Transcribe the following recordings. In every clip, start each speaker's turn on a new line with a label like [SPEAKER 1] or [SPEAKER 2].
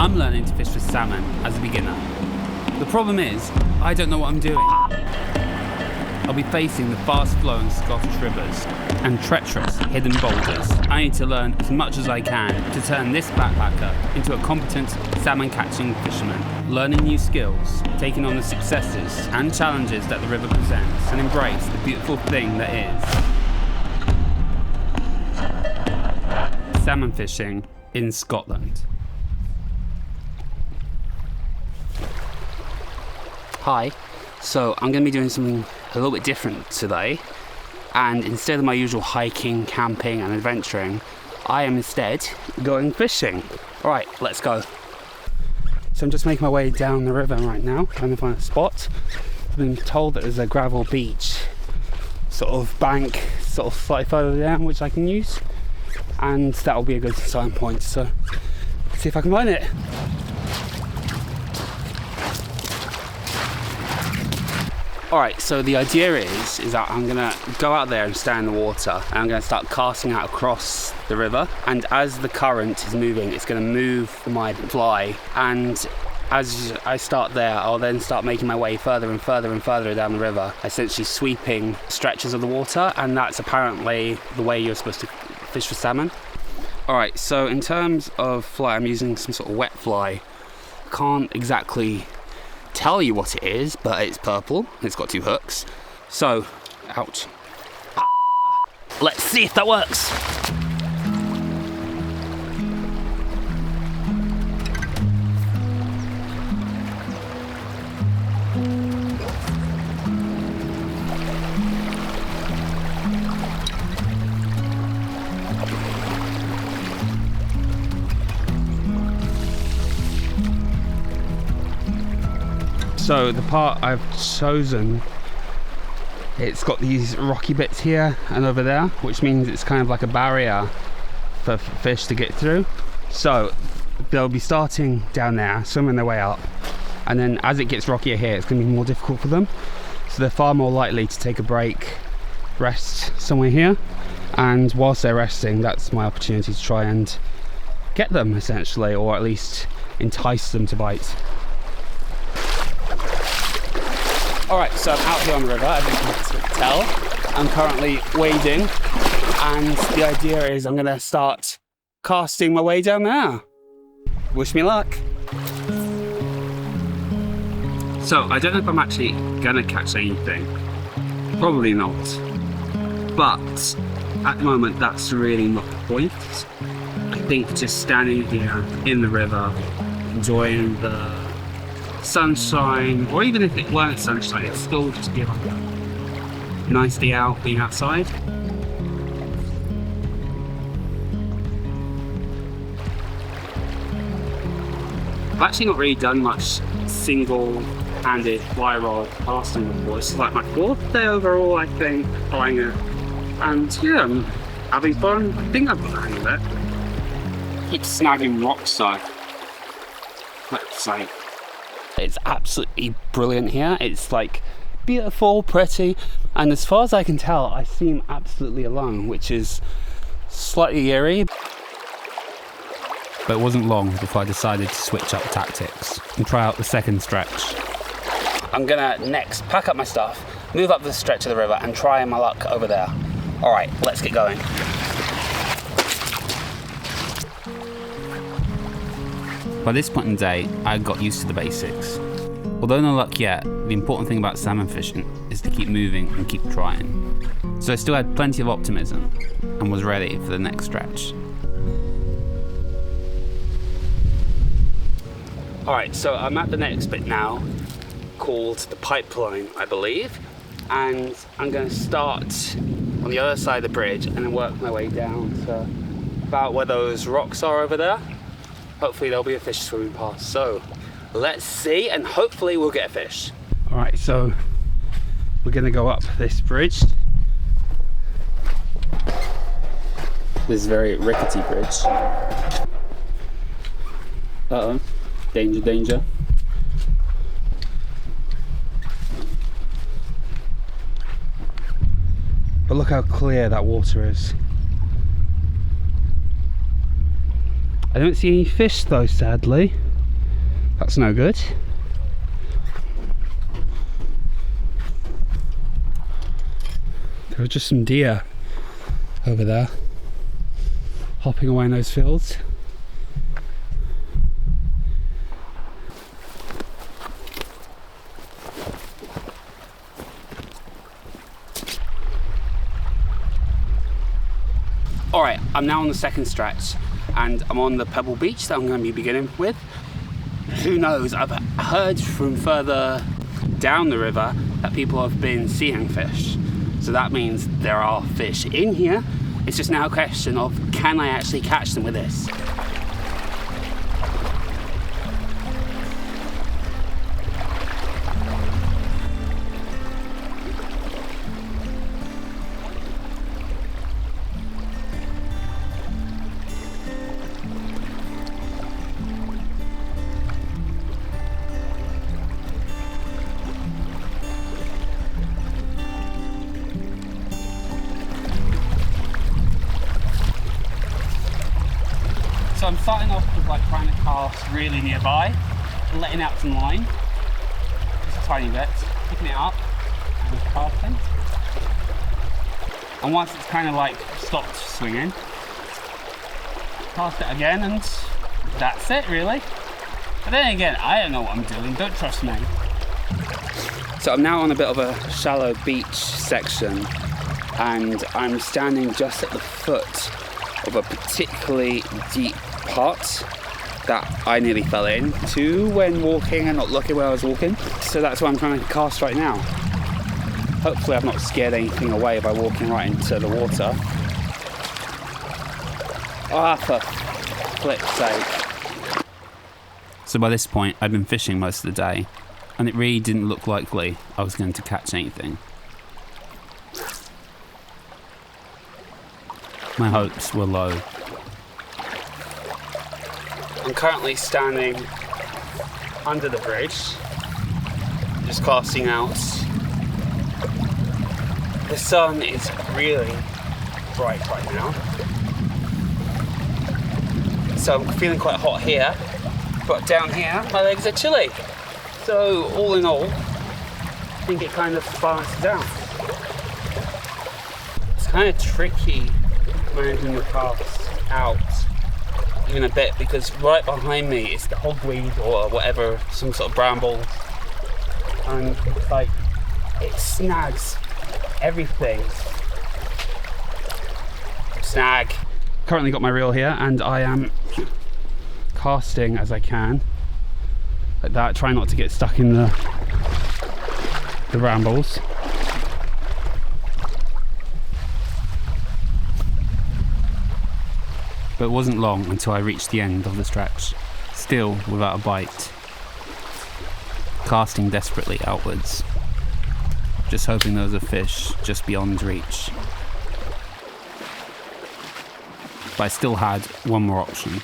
[SPEAKER 1] I'm learning to fish for salmon as a beginner. The problem is, I don't know what I'm doing. I'll be facing the fast-flowing Scottish rivers and treacherous hidden boulders. I need to learn as much as I can to turn this backpacker into a competent salmon-catching fisherman, learning new skills, taking on the successes and challenges that the river presents, and embrace the beautiful thing that is salmon fishing in Scotland. Hi, so I'm going to be doing something a little bit different today, and instead of my usual hiking, camping and adventuring, I am instead going fishing. Alright, let's go. So I'm just making my way down the river right now, trying to find a spot. I've been told that there's a gravel beach sort of bank sort of slightly further down which I can use, and that will be a good starting point, so let's see if I can find it. Alright, so the idea is that I'm going to go out there and stay in the water, and I'm going to start casting out across the river, and as the current is moving, it's going to move my fly, and as I start there, I'll then start making my way further and further and further down the river, essentially sweeping stretches of the water, and that's apparently the way you're supposed to fish for salmon. Alright, so in terms of fly, I'm using some sort of wet fly. I can't exactly tell you what it is, but it's purple, it's got 2 hooks. So, ouch. Let's see if that works. So the part I've chosen, it's got these rocky bits here and over there, which means it's kind of like a barrier for fish to get through. So they'll be starting down there, swimming their way up, and then as it gets rockier here, it's going to be more difficult for them. So they're far more likely to take a break, rest somewhere here, and whilst they're resting, that's my opportunity to try and get them essentially, or at least entice them to bite. Alright, so I'm out here on the river, as you can tell. I'm currently wading, and the idea is I'm going to start casting my way down there. Wish me luck. So, I don't know if I'm actually going to catch anything. Probably not. But, at the moment, that's really not the point. I think just standing here in the river, enjoying the sunshine, or even if it weren't sunshine, it'd still just be like a nice day out, being outside. I've actually not really done much single-handed fly rod casting before. It's like my 4th day overall, I think, trying it. And yeah, I'm having fun. I think I've got the hang of it. Keep snagging rocks though. Let's say. It's absolutely brilliant here. It's like beautiful, pretty, and as far as I can tell, I seem absolutely alone, which is slightly eerie. But it wasn't long before I decided to switch up tactics and try out the second stretch. I'm gonna next pack up my stuff, move up the stretch of the river, and try my luck over there. Alright, let's get going. By this point in the day, I got used to the basics. Although no luck yet, the important thing about salmon fishing is to keep moving and keep trying. So I still had plenty of optimism and was ready for the next stretch. Alright, so I'm at the next bit now, called the pipeline, I believe. And I'm going to start on the other side of the bridge and then work my way down to about where those rocks are over there. Hopefully there'll be a fish swimming past. So let's see, and hopefully we'll get a fish. Alright, so we're going to go up this bridge. This very rickety bridge. Uh-oh. Danger, danger. But look how clear that water is. I don't see any fish though, sadly. That's no good. There are just some deer over there, hopping away in those fields. Alright, I'm now on the second stretch and I'm on the pebble beach that I'm going to be beginning with. Who knows, I've heard from further down the river that people have been seeing fish. So that means there are fish in here. It's just now a question of, can I actually catch them with this? So I'm starting off with like trying to cast really nearby, letting out some line, just a tiny bit, picking it up and casting. And once it's kind of like stopped swinging, cast it again, and that's it really. But then again, I don't know what I'm doing, don't trust me. So I'm now on a bit of a shallow beach section and I'm standing just at the foot of a particularly deep part that I nearly fell into when walking and not looking where I was walking. So that's why I'm trying to cast right now. Hopefully I've not scared anything away by walking right into the water. Ah, for flip's sake. So by this point I'd been fishing most of the day and it really didn't look likely I was going to catch anything. My hopes were low. I'm currently standing under the bridge, just casting out. The sun is really bright right now, so I'm feeling quite hot here, but down here my legs are chilly. So all in all, I think it kind of balances out. It's kind of tricky managing the cast out even a bit because right behind me is the hogweed or whatever, some sort of bramble, and it's like it snags everything. Snag. Currently got my reel here and I am casting as I can like that, try not to get stuck in the brambles. But it wasn't long until I reached the end of the stretch, still without a bite, casting desperately outwards, just hoping there was a fish just beyond reach. But I still had one more option.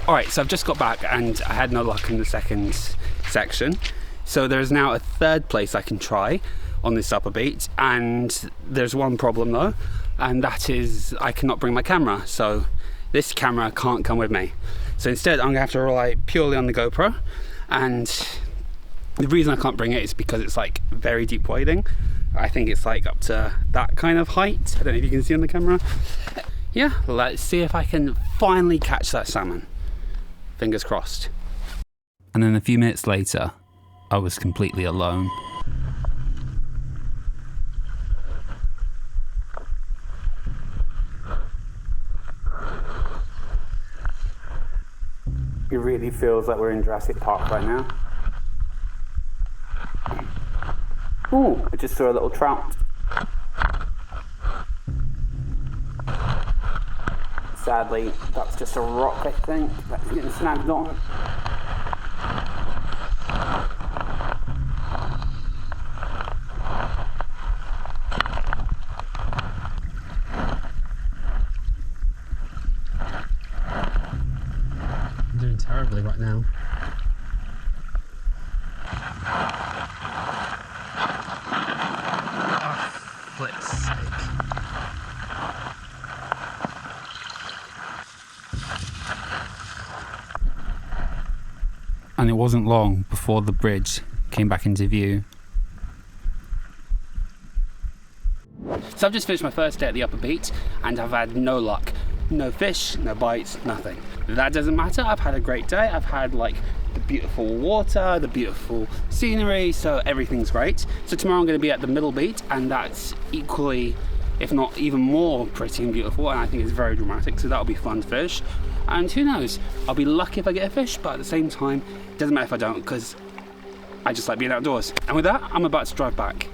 [SPEAKER 1] Alright, so I've just got back and I had no luck in the second section, so there's now a third place I can try on this upper beach, and there's one problem though, and that is I cannot bring my camera, so this camera can't come with me. So instead I'm gonna have to rely purely on the GoPro, and the reason I can't bring it is because it's like very deep wading. I think it's like up to that kind of height. I don't know if you can see on the camera. Yeah, let's see if I can finally catch that salmon. Fingers crossed. And then a few minutes later, I was completely alone. It really feels like we're in Jurassic Park right now. Ooh, I just saw a little trout. Sadly, that's just a rock, I think, that's getting snagged on. I'm doing terribly right now. Flip's sake. And it wasn't long before the bridge came back into view. So I've just finished my first day at the upper beach and I've had no luck. No fish, no bites, nothing. That doesn't matter, I've had a great day. I've had like the beautiful water, the beautiful scenery, so everything's great. So tomorrow I'm going to be at the middle beach and that's equally, if not even more pretty and beautiful, and I think it's very dramatic, so that'll be fun to fish. And who knows, I'll be lucky if I get a fish, but at the same time, it doesn't matter if I don't, because I just like being outdoors. And with that, I'm about to drive back.